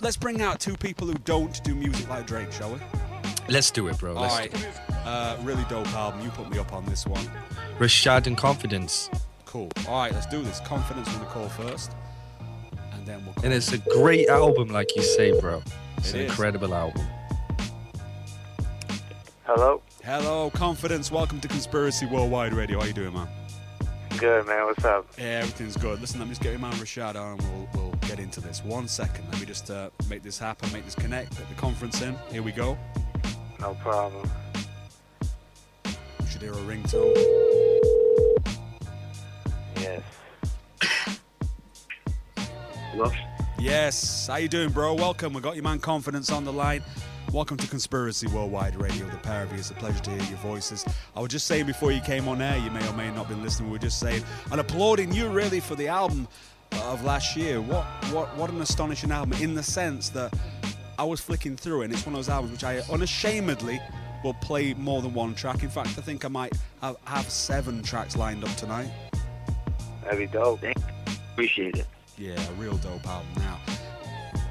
let's bring out two people who don't do music like Drake, shall we? Let's do it, bro. All right. Really dope album. You put me up on this one. Rashad and Confidence. Cool. All right, let's do this. Confidence on the call first, and then we'll. And it's a great album, like you say, bro. It's an is. incredible album. Hello. Hello, Confidence. Welcome to Conspiracy Worldwide Radio. How you doing, man? Good, man. What's up? Yeah, everything's good. Listen, let me just get your man Rashad on, and we'll get into this. 1 second. Let me just make this happen, make this connect, get the conference in. Here we go. No problem. You should hear a ringtone. Yes. Hello? Yes. How you doing, bro? Welcome. We got your man Confidence on the line. Welcome to Conspiracy Worldwide Radio, the pair of you. It's a pleasure to hear your voices. I was just saying before you came on air, you may or may not have been listening, we were just saying, and applauding you really for the album of last year. What an astonishing album, in the sense that I was flicking through it, and it's one of those albums which I unashamedly will play more than one track. In fact, I think I might have 7 tracks lined up tonight. That'd be dope. Appreciate it. Yeah, a real dope album. Now,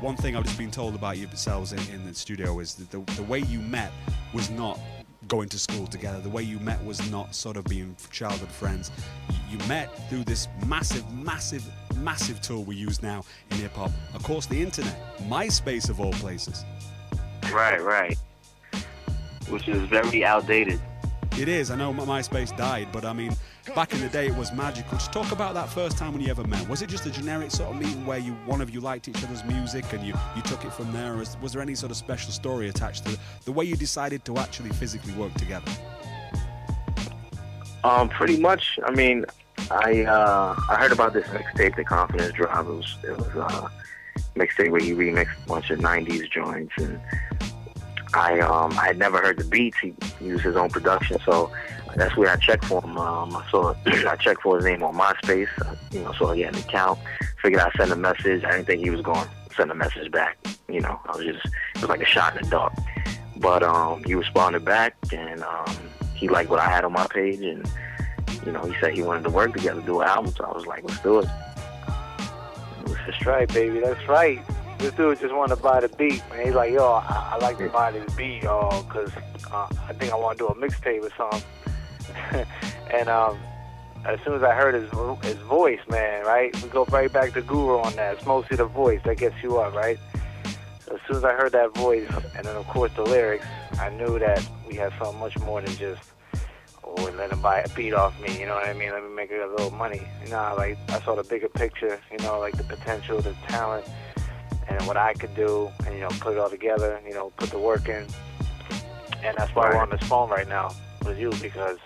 one thing I've just been told about yourselves in the studio is that the way you met was not going to school together. The way you met was not sort of being childhood friends. You met through this massive tool we use now in hip-hop. Of course, the internet. MySpace, of all places. Right. Which is very outdated. It is. I know MySpace died, but I mean, back in the day it was magical. Just talk about that first time when you ever met. Was it just a generic sort of meeting where one of you liked each other's music and you took it from there? Or was there any sort of special story attached to the way you decided to actually physically work together? Pretty much. I mean, I heard about this mixtape that Confidence dropped. It was a mixtape where he remixed a bunch of 90s joints, and I had never heard the beats. He used his own production, so that's where I checked for him. I checked for his name on MySpace, so he had an account. Figured I'd send a message. I didn't think he was going to send a message back. It was like a shot in the dark. But he responded back, and he liked what I had on my page, and he said he wanted to work together, do an album. So I was like, let's do it. That's right, baby. That's right. This dude just wanted to buy the beat, man. He's like, yo, I like to buy this beat, because I think I want to do a mixtape or something. And as soon as I heard his voice, man, right? We go right back to Guru on that. It's mostly the voice that gets you up, right? So as soon as I heard that voice, and then of course the lyrics, I knew that we had something much more than just, let him buy a beat off me, you know what I mean? Let me make a little money. I saw the bigger picture, like the potential, the talent, and what I could do, and put it all together, put the work in. And that's why we're on this phone right now with you, because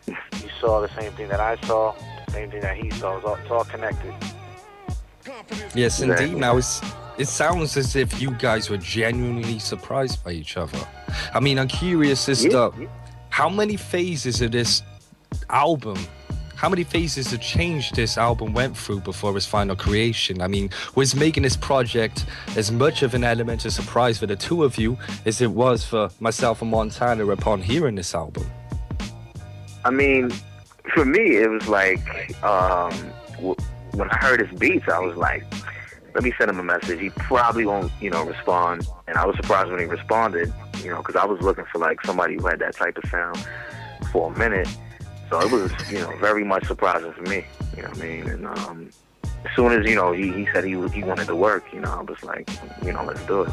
you saw the same thing that I saw, the same thing that he saw. It's all connected. Yes, indeed. Now, it sounds as if you guys were genuinely surprised by each other. I mean, I'm curious as to how many phases of this album, how many phases of change this album went through before its final creation? I mean, was making this project as much of an element of surprise for the two of you as it was for myself and Montana upon hearing this album? I mean, for me, it was like, when I heard his beats, I was like, let me send him a message. He probably won't, respond. And I was surprised when he responded, because I was looking for like somebody who had that type of sound for a minute. So it was, very much surprising for me. You know what I mean? And as soon as, he said he wanted to work, I was like, let's do it.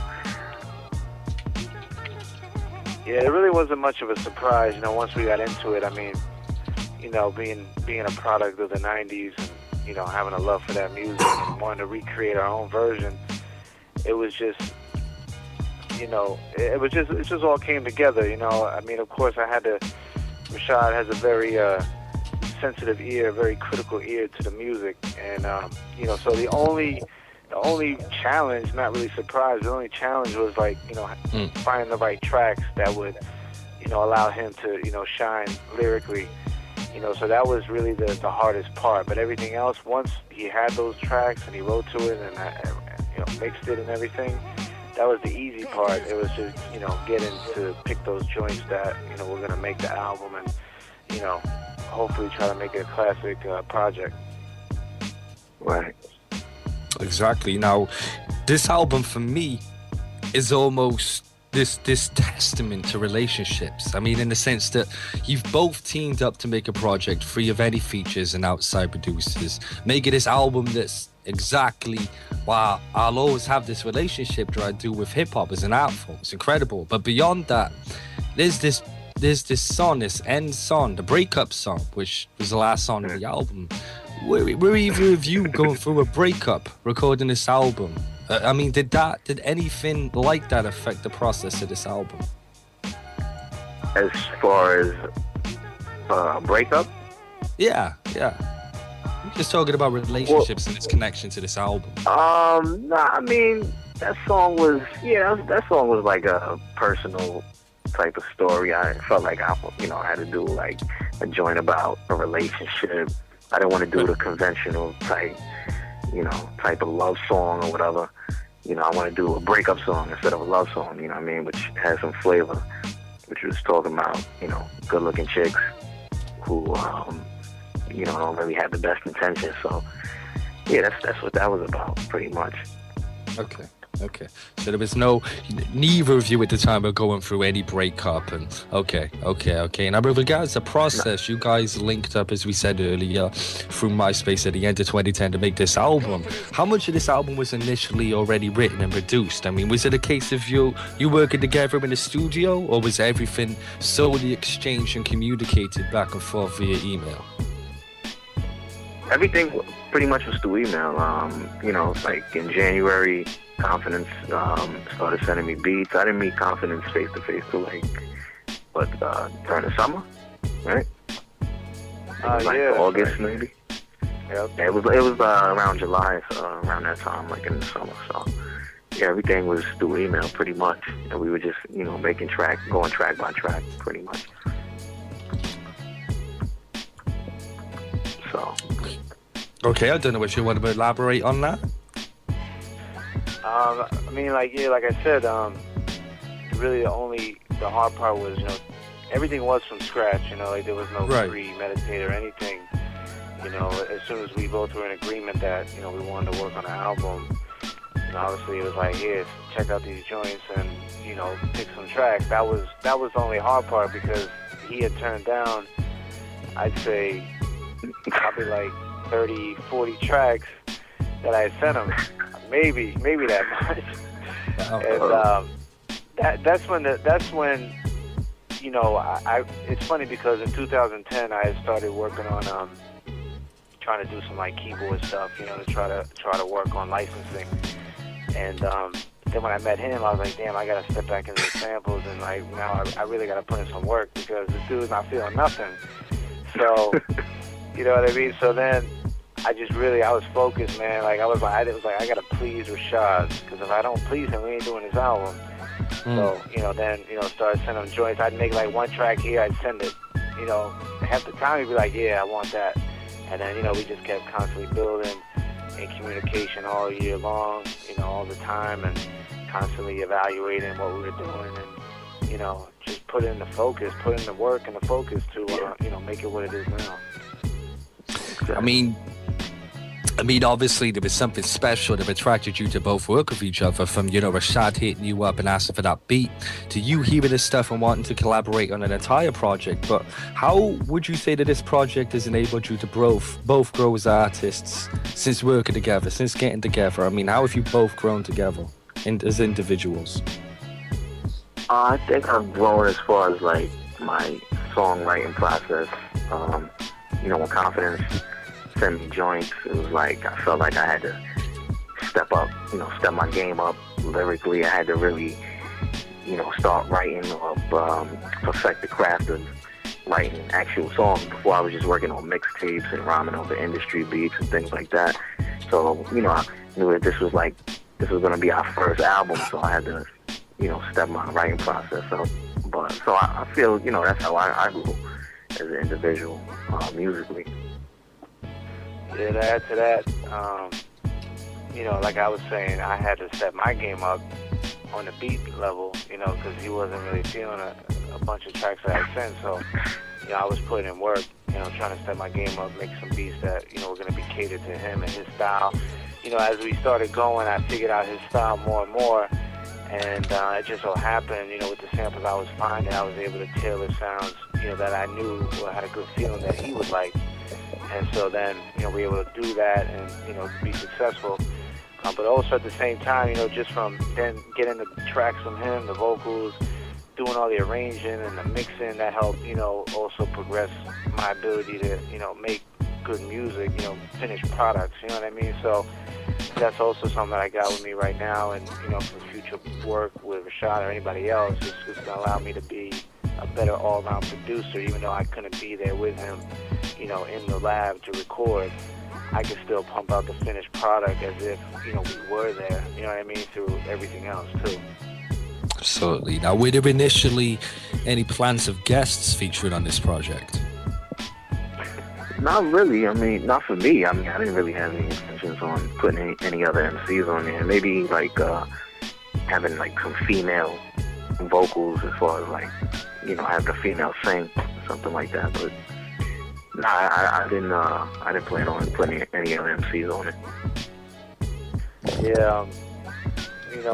Yeah, it really wasn't much of a surprise, once we got into it. I mean, being a product of the 90s and, having a love for that music and wanting to recreate our own version, it was just, it just all came together, I mean, of course Rashad has a very sensitive ear, very critical ear to the music, and so the only challenge, not really surprise, the only challenge was like finding the right tracks that would allow him to shine lyrically, so that was really the hardest part. But everything else, once he had those tracks and he wrote to it and mixed it and everything, that was the easy part. It was just, getting to pick those joints that, we're going to make the album and, hopefully try to make it a classic project. Right. Exactly. Now, this album for me is almost this testament to relationships. I mean, in the sense that you've both teamed up to make a project free of any features and outside producers, making this album that's exactly wow, I'll always have this relationship that I do with hip-hop as an art form. It's incredible. But beyond that, there's this song, this end song, the breakup song, which was the last song of the album. Were either of you going through a breakup recording this album? I mean, did anything like that affect the process of this album? As far as breakup? Yeah. I'm just talking about relationships and its connection to this album. Nah, I mean, that song was like a personal type of story. I felt like I had to do like a joint about a relationship. I didn't want to do the conventional type of love song or whatever. I want to do a breakup song instead of a love song, you know what I mean, which has some flavor, which was talking about, good-looking chicks who, don't really have the best intentions. So, yeah, that's what that was about, pretty much. Okay. So there was neither of you at the time were going through any breakup, and okay. And with regards to the process, you guys linked up, as we said earlier, through MySpace at the end of 2010 to make this album. How much of this album was initially already written and produced? I mean, was it a case of you working together in the studio, or was everything solely exchanged and communicated back and forth via email? Everything pretty much was through email. Like in January, Confidence started sending me beats. I didn't meet Confidence face to face till during the summer, right? August maybe. Yep. Yeah, it was around July, around that time, like in the summer. So yeah, everything was through email pretty much, and we were just going track by track pretty much. So. Okay, I don't know if you want to elaborate on that. I mean, like I said, really the hard part was, everything was from scratch, like there was no premeditated or anything. As soon as we both were in agreement that, we wanted to work on an album, obviously it was like, here, check out these joints and, pick some tracks. That was the only hard part, because he had turned down, I'd say, probably like 30, 40 tracks that I had sent him. Maybe that much. And that's when it's funny because in 2010 I had started working on trying to do some like keyboard stuff, to try to work on licensing. And then when I met him, I was like, damn, I gotta step back into the samples, and like now I really gotta put in some work because this dude's not feeling nothing. So you know what I mean? So then I was focused, man. Like I was like, I gotta please Rashad, because if I don't please him, we ain't doing this album. So, then, started sending him joints. I'd make like one track here, I'd send it. Half the time he'd be like, yeah, I want that. And then, we just kept constantly building in communication all year long, all the time, and constantly evaluating what we were doing, and, just put in the focus, put in the work and the focus to, make it what it is now. I mean, obviously there was something special that attracted you to both work with each other, from, Rashad hitting you up and asking for that beat, to you hearing this stuff and wanting to collaborate on an entire project. But how would you say that this project has enabled you to both grow as artists since working together, since getting together? I mean, how have you both grown together as individuals? I think I've grown as far as like my songwriting process. When Confidence sent me joints, it was like I felt like I had to step up, my game up lyrically. I had to really, start writing or perfect the craft of writing actual songs. Before I was just working on mixtapes and rhyming over industry beats and things like that. So, I knew that this was going to be our first album, so I had to, step my writing process up. So I feel, that's how I grew as an individual, musically. Yeah, to add to that, like I was saying, I had to step my game up on the beat level, because he wasn't really feeling a bunch of tracks that I sent. So, I was putting in work, trying to step my game up, make some beats that, were going to be catered to him and his style. as we started going, I figured out his style more and more. And it just so happened, with the samples I was finding, I was able to tailor sounds, that I knew or had a good feeling that he would like. And so then, we were able to do that and, be successful. But also at the same time, just from then getting the tracks from him, the vocals, doing all the arranging and the mixing, that helped, also progress my ability to, make good music, finished products, you know what I mean? So that's also something that I got with me right now, and, for future work with Rashad or anybody else, it's just going to allow me to be a better all-around producer, even though I couldn't be there with him, in the lab to record. I could still pump out the finished product as if, we were there, you know what I mean, through everything else, too. Absolutely. Now, were there initially any plans of guests featuring on this project? Not really. I mean, not for me. I mean, I didn't really have any intentions on putting any other MCs on there. Maybe, like, having, like, some female vocals as far as, like, having a female sing, something like that. But, nah, I didn't plan on putting any other MCs on it. Yeah,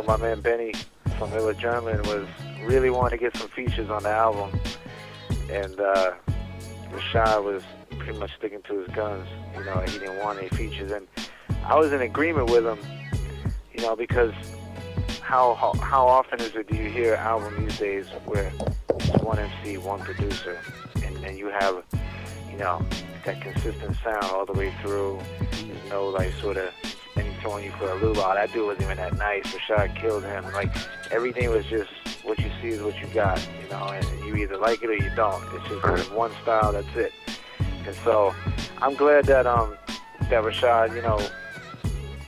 my man Benny from Illa German was really wanting to get some features on the album, and Rashad was pretty much sticking to his guns. He didn't want any features, and I was in agreement with him, because how often is it do you hear an album these days where it's one MC, one producer, and you have, that consistent sound all the way through. There's no, like, sort of any throwing you for a loop. Oh, that dude wasn't even that nice. Rashad killed him. Like, everything was just what you see is what you got, and you either like it or you don't. It's just sort of one style, that's it. And so I'm glad that that Rashad,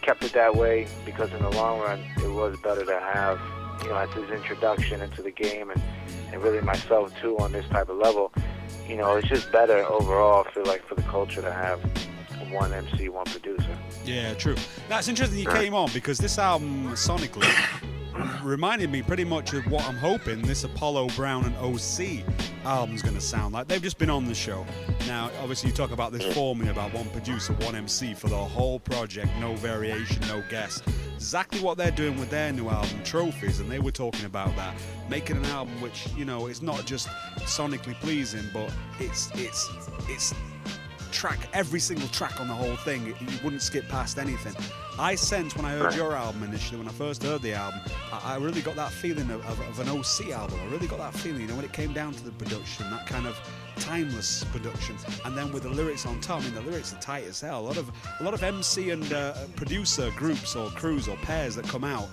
kept it that way, because in the long run, it was better to have, as his introduction into the game, and really myself too on this type of level. It's just better overall, I feel like, for the culture to have one MC, one producer. Yeah, true. That's interesting you came on, because this album, sonically, reminded me pretty much of what I'm hoping this Apollo Brown and OC album's going to sound like. They've just been on the show. Now, obviously, you talk about this formula about one producer, one MC for the whole project, no variation, no guest. Exactly what they're doing with their new album, Trophies, and they were talking about that. Making an album which, it's not just sonically pleasing, but it's every single track on the whole thing, you wouldn't skip past anything. I sensed when I heard your album initially, when I first heard the album, I really got that feeling of an OC album. I really got that feeling, when it came down to the production, that kind of timeless production. And then with the lyrics on top, the lyrics are tight as hell. A lot of MC and producer groups or crews or pairs that come out,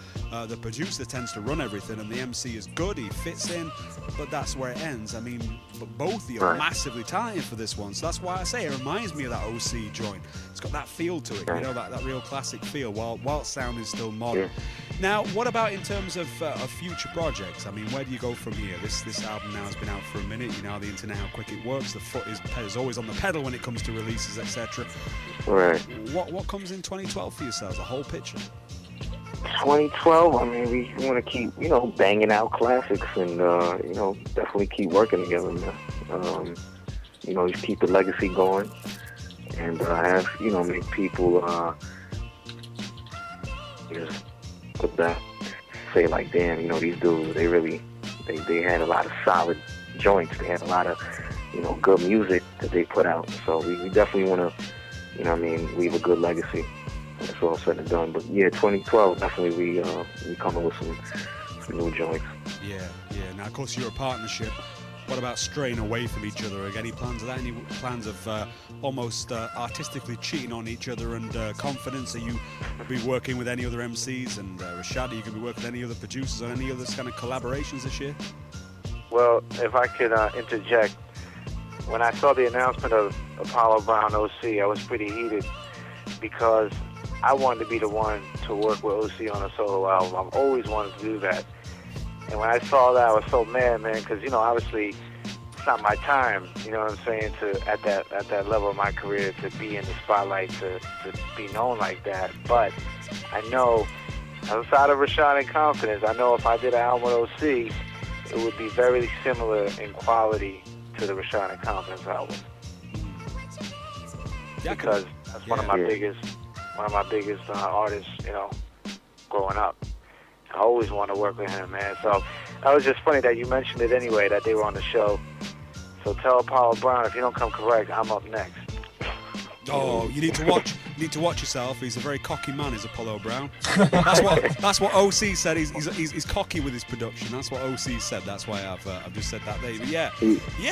the producer tends to run everything, and the MC is good, he fits in, but that's where it ends. But both of you are massively talented for this one, so that's why I say it reminds me of that OC joint. It's got that feel to it, that real classic feel, while sounding still modern. Now, what about in terms of future projects? Where do you go from here? This album now has been out for a minute. You know how the internet, how quick it works. The foot is always on the pedal when it comes to releases, etc. Right. What comes in 2012 for yourselves? The whole picture. 2012. We want to keep, banging out classics, and definitely keep working together, man. Just keep the legacy going, and have make people just put that, say like, damn, these dudes, they had a lot of solid joints. They had a lot of, good music that they put out. So we definitely want to, leave a good legacy. That's all said and done. But yeah, 2012, definitely we coming with some new joints. Yeah. Now, of course, you're a partnership. What about straying away from each other? Any plans of that? Any plans of almost artistically cheating on each other and Confidence? Are you be working with any other MCs? And Rashad, are you going to be working with any other producers on any other kind of collaborations this year? Well, if I could interject, when I saw the announcement of Apollo Brown OC, I was pretty heated, because I wanted to be the one to work with OC on a solo album. I've always wanted to do that. And when I saw that, I was so mad, man, because, obviously it's not my time, you know what I'm saying, at that level of my career, to be in the spotlight, to be known like that. But I know, outside of Rashad and Confidence, I know if I did an album with OC, it would be very similar in quality to the Rashad and Confidence album. Yeah, because that's one of my biggest one of my biggest artists, growing up. I always want to work with him, man. So that was just funny that you mentioned it anyway, that they were on the show. So tell Apollo Brown, if you don't come correct, I'm up next. Oh, you need to watch. You need to watch yourself. He's a very cocky man, is Apollo Brown. That's what OC said. He's cocky with his production. That's what OC said. That's why I've just said that there. But yeah,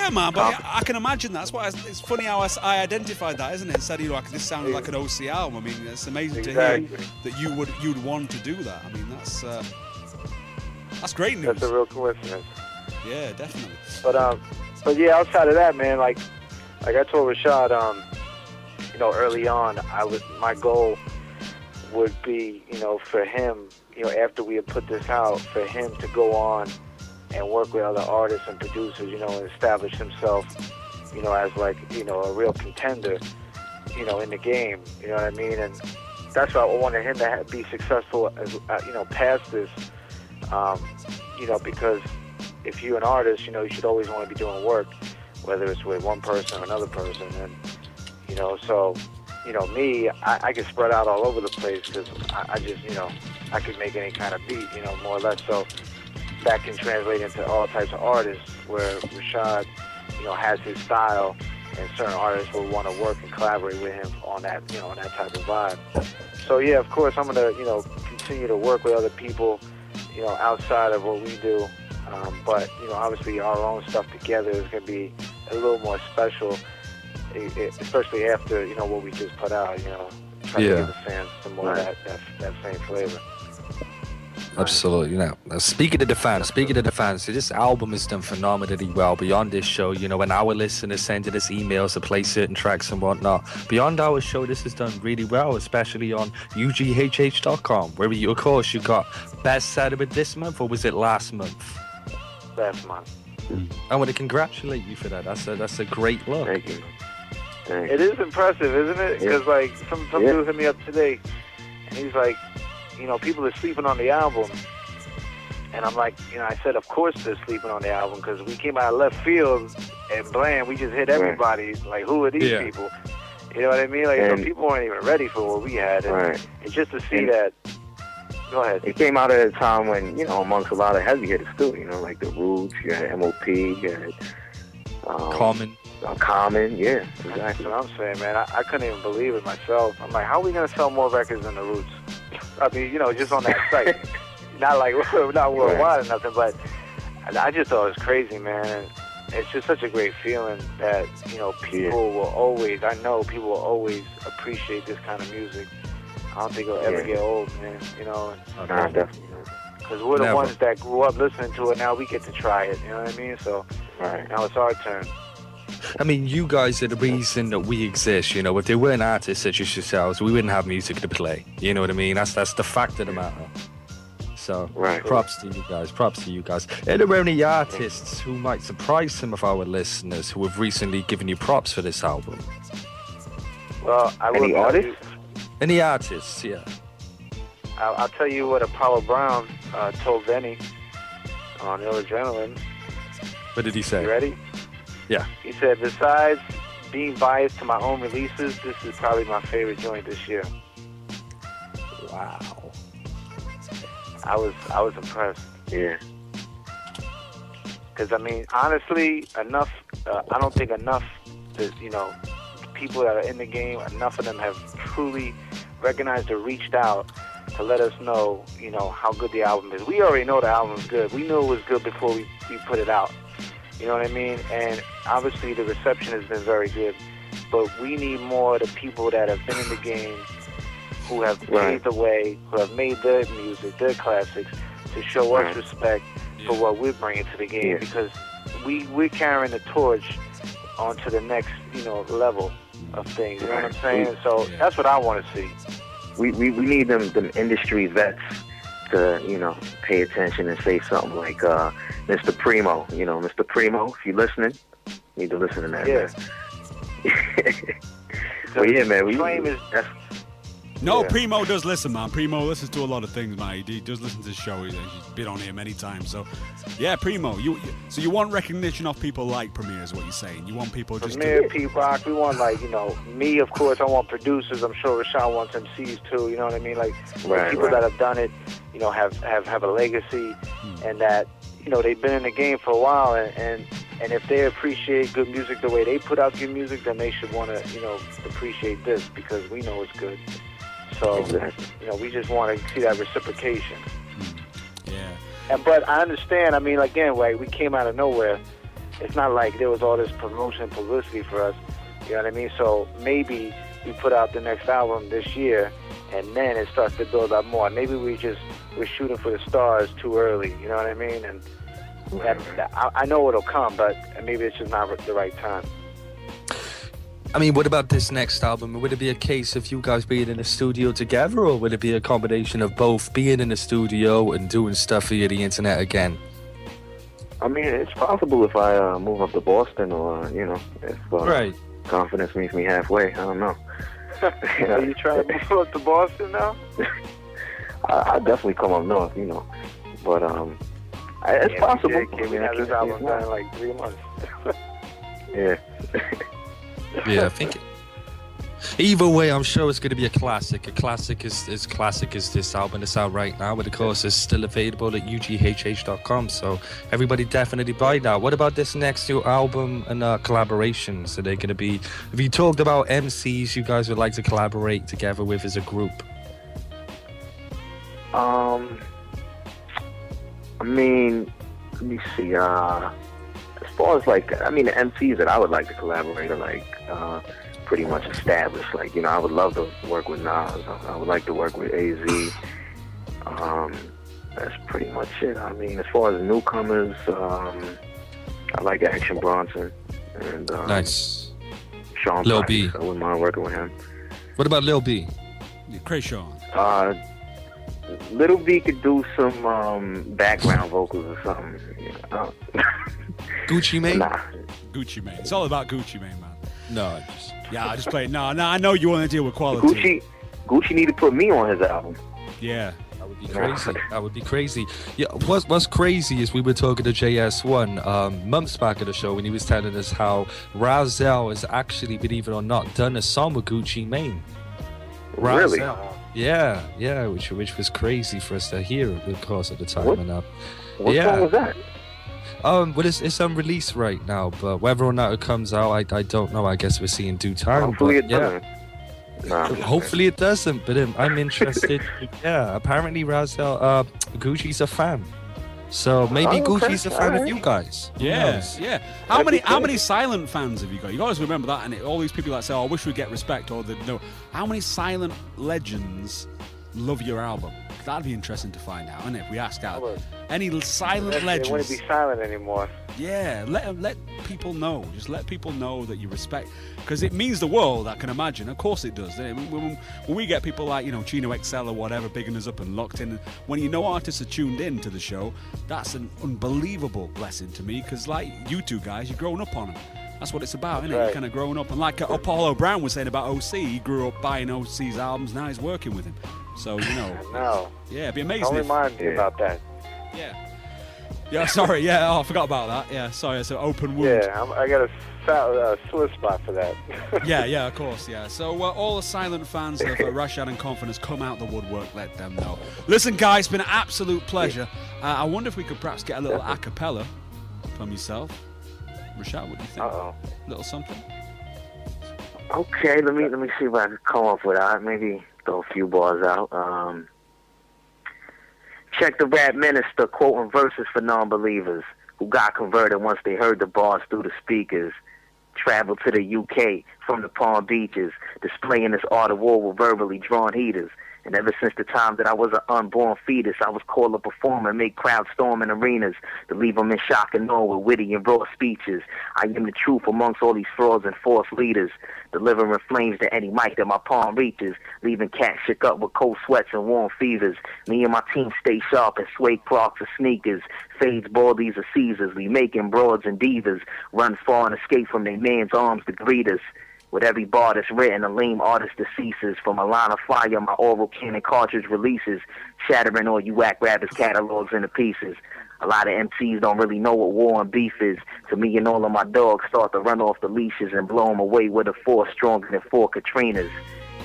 man. But I can imagine that. That's why it's funny how I identified that, isn't it? Said this sounded like an OC album. I mean, it's amazing to hear that you'd want to do that. I mean, that's great news. That's a real coincidence. Yeah, definitely. But yeah, outside of that, man, like I told Rashad, early on, my goal would be, for him, after we had put this out, for him to go on and work with other artists and producers, and establish himself, as like, a real contender, in the game, you know what I mean? And that's why I wanted him to be successful, as past this, because if you're an artist, you should always want to be doing work, whether it's with one person or another person, and so, me, I can spread out all over the place because I just, I could make any kind of beat, more or less. So that can translate into all types of artists where Rashad, has his style, and certain artists will want to work and collaborate with him on that, on that type of vibe. So yeah, of course, I'm going to, continue to work with other people, outside of what we do. But, obviously our own stuff together is going to be a little more special. Especially after what we just put out, trying to give the fans some more of that same flavor. Absolutely. Now, speaking of the fans, this album has done phenomenally well. Beyond this show, when our listeners send us emails to play certain tracks and whatnot, beyond our show, this has done really well, especially on ughh.com, where you got best seller this month, or was it last month? Last month. I want to congratulate you for that. That's a great look. Thank you. It is impressive, isn't it? Because like some dude hit me up today, and he's like, people are sleeping on the album, and I'm like, I said, of course they're sleeping on the album because we came out of left field and bland, we just hit everybody. Like, who are these people? You know what I mean? Like, some people weren't even ready for what we had, and just to see that. Go ahead. It came out at a time when, amongst a lot of heavy hitters too, like the Roots, you had MOP, you had Common, yeah, exactly. That's what I'm saying, man. I couldn't even believe it myself. I'm like, how are we gonna sell more records than the Roots? I mean, just on that site, not worldwide or nothing, but I just thought it was crazy, man. And it's just such a great feeling that people will always. I know people will always appreciate this kind of music. I don't think it'll ever get old, man. Definitely. Because we're the ones that grew up listening to it. Now we get to try it. You know what I mean? So now it's our turn. I mean, you guys are the reason that we exist. If there weren't artists such as yourselves, we wouldn't have music to play. You know what I mean? That's the fact of the matter. So, props to you guys. Are there any artists who might surprise some of our listeners who have recently given you props for this album? Well, any artists? Any artists, yeah. I'll tell you what Apollo Brown told Benny on Ill Adrenaline. What did he say? You ready? Yeah. He said, besides being biased to my own releases, this is probably my favorite joint this year. Wow. I was impressed. Yeah. Because, I mean, honestly, I don't think enough, people that are in the game, enough of them have truly recognized or reached out to let us know, how good the album is. We already know the album's good. We knew it was good before we put it out. You know what I mean? And obviously the reception has been very good. But we need more of the people that have been in the game, who have paved the way, who have made their music, their classics, to show us respect for what we're bringing to the game. Because we're carrying the torch onto the next, level of things. You know what I'm saying? So that's what I want to see. We need them industry vets to, pay attention and say something like Mr. Primo. Mr. Primo, if you're listening, you need to listen to that. Yeah. Well, yeah, man. No, Yeah. Primo does listen, man. Primo listens to a lot of things, man. He does listen to the show. He's been on here many times. So, yeah, Primo. So you want recognition of people like Premier, is what you're saying. You want people just Premier, P-Rock, we want, like, you know, me, of course, I want producers. I'm sure Rashad wants MCs, too. You know what I mean? Like, people that have done it, you know, have a legacy, and that, you know, they've been in the game for a while, and if they appreciate good music the way they put out good music, then they should want to, you know, appreciate this because we know it's good. So, you know, we just want to see that reciprocation. Yeah. But I understand, I mean, again, like, we came out of nowhere. It's not like there was all this promotion and publicity for us, you know what I mean? So maybe we put out the next album this year, and then it starts to build up more. Maybe we're shooting for the stars too early, you know what I mean? And I know it'll come, but maybe it's just not the right time. I mean, what about this next album? Would it be a case of you guys being in the studio together, or would it be a combination of both being in the studio and doing stuff via the internet again? I mean, it's possible if I move up to Boston, or, you know, if Confidence meets me halfway. I don't know. Are you trying to move up to Boston now? I definitely come up north, you know. But it's possible. We have this album done in like 3 months. Yeah. Yeah, I think either way, I'm sure it's going to be a classic. A classic is as classic as this album that's out right now, but of course it's still available at ughh.com, so everybody definitely buy that. What about this next new album and collaborations? Are they going to be, have you talked about MCs you guys would like to collaborate together with as a group? I mean, let me see. As far as, like, I mean, the MCs that I would like to collaborate are, like, pretty much established. Like, you know, I would love to work with Nas. I would like to work with AZ. That's pretty much it. I mean, as far as newcomers, I like Action Bronson and Nice. Sean Lil Price. B. I wouldn't mind working with him. What about Lil B? Yeah, Krayshawn. Little B could do some background vocals or something. Gucci Mane? Nah. Gucci Mane. It's all about Gucci Mane, man. No, I just play. No, I know you want to deal with quality. Gucci need to put me on his album. Yeah. That would be crazy. That would be crazy. Yeah, what's crazy is we were talking to JS1 months back at the show when he was telling us how Razel has actually, believe it or not, done a song with Gucci Mane. Really? Yeah, which was crazy for us to hear, of course, at the time. What song was that? Well, it's unreleased right now, but whether or not it comes out, I don't know. I guess we'll see in due time. Hopefully it doesn't. Nah, hopefully it doesn't, but I'm interested. Yeah, apparently Razel, Gucci's a fan. So maybe Gucci's a fan of you guys. Yeah. How many silent fans have you got? You always remember that, and all these people that say, "Oh, I wish we'd get respect," or no. How many silent legends love your album? That'd be interesting to find out, isn't it? If we ask out any silent legends. They wouldn't be silent anymore. Yeah, let people know. Just let people know that you respect, because it means the world. I can imagine. Of course, it does. When we get people like, you know, Chino XL or whatever bigging us up and locked in, when you know artists are tuned in to the show, that's an unbelievable blessing to me. Because like you two guys, you're growing up on them. That's what it's about, isn't it? You're kind of growing up, and like Apollo Brown was saying about OC, he grew up buying OC's albums. Now he's working with him. So, you know. No. Yeah, it'd be amazing. Don't remind me about that. Yeah, sorry. Yeah, I forgot about that. Yeah, sorry. It's an open wound. Yeah, I got a sore spot for that. yeah, of course, yeah. So all the silent fans of Rashad and Confidence, come out the woodwork, let them know. Listen, guys, it's been an absolute pleasure. I wonder if we could perhaps get a little a cappella from yourself. Rashad, what do you think? Uh-oh. A little something? Okay, let me see if I can come up with that. Maybe throw a few bars out. Check the rap minister quoting verses for non-believers who got converted once they heard the bars through the speakers. Traveled to the UK from the Palm Beaches, displaying this art of war with verbally drawn heaters. And ever since the time that I was an unborn fetus, I was called to perform and make crowds storm in arenas, to leave them in shock and awe with witty and raw speeches. I am the truth amongst all these frauds and false leaders, delivering flames to any mic that my palm reaches, leaving cats shook up with cold sweats and warm fevers. Me and my team stay sharp as suede Clarks or sneakers, fades, baldies, or Caesars. We making broads and divas run far and escape from their man's arms to greet us. With every bar that's written, a lame artist deceases. From a line of fire, my oral cannon cartridge releases, shattering all you whack rappers' catalogs into pieces. A lot of MCs don't really know what war and beef is. So me and all of my dogs start to run off the leashes and blow them away with a force stronger than 4 Katrinas.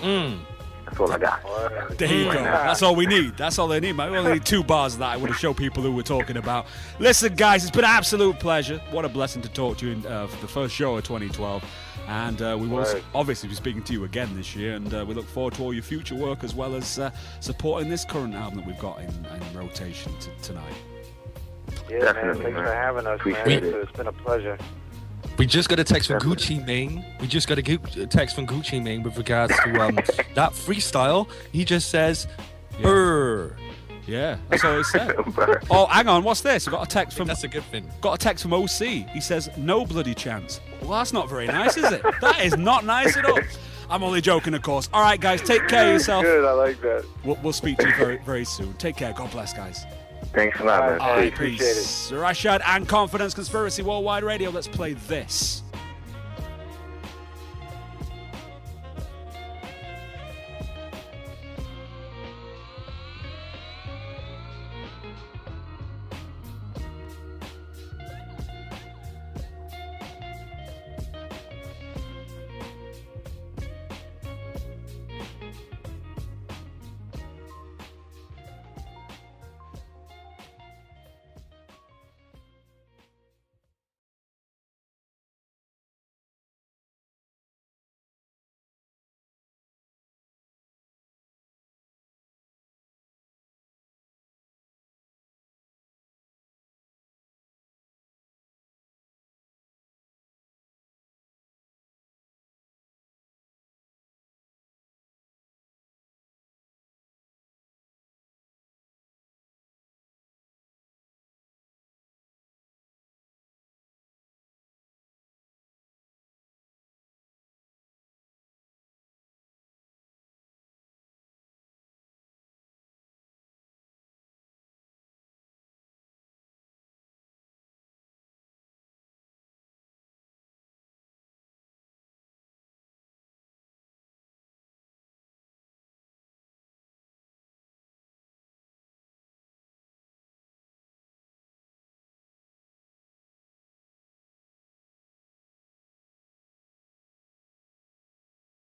That's all I got. There you go. That's all we need. That's all they need, man. We only need 2 bars of that. I would have showed people who we're talking about. Listen, guys, it's been an absolute pleasure. What a blessing to talk to you for the first show of 2012. And we will obviously be speaking to you again this year. And we look forward to all your future work as well as supporting this current album that we've got in rotation tonight. Yeah, Definitely, man. Thanks for having us, man. It's been a pleasure. We just got a text from Gucci Mane. We just got a text from Gucci Mane with regards to that freestyle. He just says, Yeah, that's all he said. Oh, hang on, what's this? I got a text from. That's a good thing. Got a text from OC. He says, "No bloody chance." Well, that's not very nice, is it? That is not nice at all. I'm only joking, of course. All right, guys, take care of yourself. Good, I like that. We'll speak to you very, very soon. Take care. God bless, guys. Thanks a lot, man. All right, Appreciate it. Rashad and Confidence, Conspiracy Worldwide Radio. Let's play this.